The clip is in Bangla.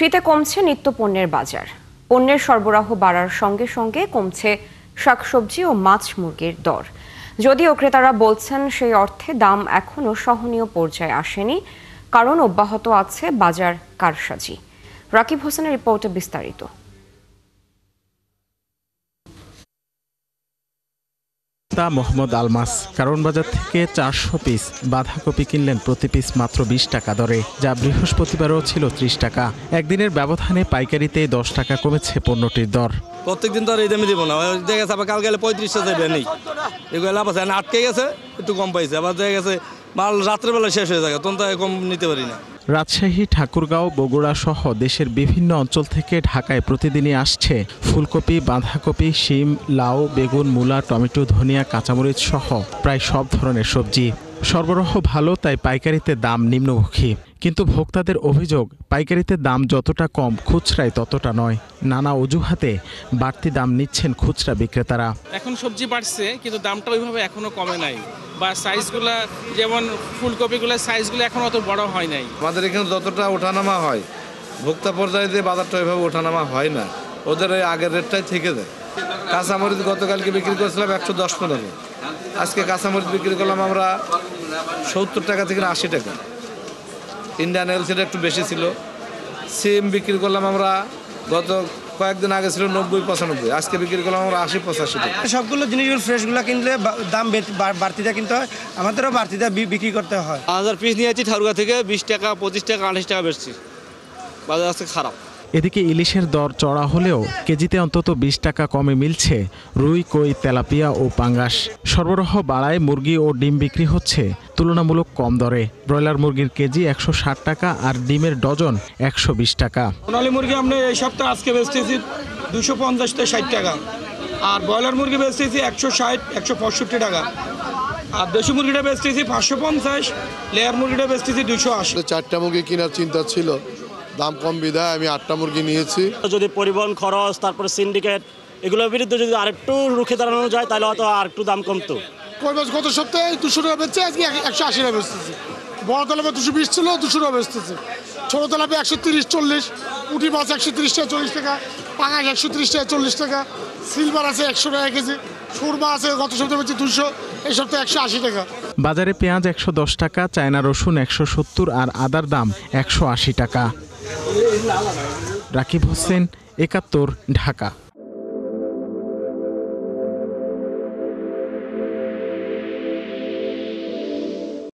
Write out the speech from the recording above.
শীতে কমছে নিত্যপণ্যের বাজার। পণ্যের সরবরাহ বাড়ার সঙ্গে সঙ্গে কমছে শাকসবজি ও মাছ মুরগির দর। যদিও ক্রেতারা বলছেন সেই অর্থে দাম এখনো সহনীয় পর্যায়ে আসেনি, কারণ অব্যাহত আছে বাজার কারসাজি। রাকিব হোসেনের রিপোর্টে বিস্তারিত। মোহাম্মদ আলমাস কারণ বাজার থেকে 400 পিস বাঁধাকপি কিনলেন প্রতি পিস মাত্র 20 টাকা দরে, যা বৃহস্পতিবারও ছিল 30 টাকা। একদিনের ব্যবধানে পাইকারিতে 10 টাকা কমেছে পণ্যটির দর। প্রত্যেকদিন তো আর এই দামে দিব না, দেখা গেছে আবার কাল গেলে 35 টাকা নেই, এগুলো লাভ আছে। আটকে গেছে একটু কম পাইছে, আবার দেখা গেছে মাল রাত্রেবেলা শেষ হয়ে যায়, তখন তো কম নিতে পারি না। রাজশাহী, ঠাকুরগাঁও, বগুড়া সহ দেশের বিভিন্ন অঞ্চল থেকে ঢাকায় প্রতিদিনই আসছে ফুলকপি, বাঁধাকপি, শিম, লাউ, বেগুন, মূলা, টমেটো, ধনিয়া, কাঁচামরিচ সহ প্রায় সব ধরনের সবজি। সরবরাহ ভালো, তাই পাইকারিতে দাম নিম্নমুখী। কিন্তু ভোক্তাদের অভিযোগ, পাইকারিতে দাম যতটা কম, খুচরায় ততটা নয়। নানা অজুহাতে বাড়তি দাম নিচ্ছেন খুচরা বিক্রেতারা। এখন সবজি বাড়ছে কিন্তু দামটা ওইভাবে এখনো কমে নাই, বা সাইজগুলা যেমন ফুলকপিগুলোর সাইজগুলো এখন অত বড় হয় নাই। আমাদের এখানে যতটা ওঠানামা হয়, ভোক্তা পর্যায়ে যে বাজারটা ওইভাবে ওঠানামা হয় না, ওদের ওই আগের রেটটাই থেকে যায়। কাঁচামরিচ গতকালকে বিক্রি করেছিলাম 110-15, আজকে কাঁচামরিচ বিক্রি করলাম আমরা 70 টাকা থেকে 80 টাকা। ইন্ডিয়ান এলসিটা একটু বেশি ছিল। সিম বিক্রি করলাম আমরা গত কয়েকদিন আগে ছিল 90-95, আজকে বিক্রি করলাম আমরা 80-85 টাকা। সবগুলো জিনিসগুলো ফ্রেশগুলো কিনলে দাম বাড়তিটা কিনতে হয়, আমাদেরও বাড়তিটা বিক্রি করতে হয়। 1000 পিস নিয়েছি ঠাকুরগাঁ থেকে, 20 টাকা, 25 টাকা, 28 টাকা বেচছি। বাজার আজকে খারাপ। এদিকে ইলিশের দর চড়া হলেও কেজিতে অন্তত 20 টাকা কমে মিলছে রুই, কই, তেলাপিয়া ও পাঙ্গাস। সরবরাহ বাড়ায় মুরগি ও ডিম বিক্রি হচ্ছে তুলনামূলক কম দরে। ব্রয়লার মুরগির কেজি 160 টাকা আর ডিমের ডজন 120 টাকা। সোনালী মুরগি আমরা এই সপ্তাহে আজকে বেচতেছি 250 থেকে 60 টাকা, আর ব্রয়লার মুরগি বেচতেছি 160-165 টাকা, আর দেশি মুরগিটা বেচতেছি 550, লেয়ার মুরগিটা বেচতেছি 280। 4টা মুরগি কেনার চিন্তা ছিল, দাম কম বিধায় আমি 8টা মুরগি নিয়েছি। যদি পরিবহন খরচ, তারপরে সিন্ডিকেট, এগুলোর বিরুদ্ধে যদি আরেকটু রুখে দাঁড়ানো যায় তাহলে হয়তো আরেকটু দাম কমতো। গত সপ্তাহে 200 টাকা বেচছে, আজকে 180 টাকা বেচতেছি। বড় তেলাপি 220 ছিল, 200 টাকা বেচতেছে। ছোট তেলাপি 130-40, পুঁটি মাছ 130 টাকা 40 টাকা, পাঙাশ 130 টাকা 40 টাকা, সিলভার আছে 100 টাকা কেজি, সুরমা আছে গত সপ্তাহে বেচছে 200, এই সপ্তাহে 180 টাকা। বাজারে পেঁয়াজ 110 টাকা, চায়না রসুন 170 আর আদার দাম 180 টাকা। রাকিব হোসেন, 71, ঢাকা।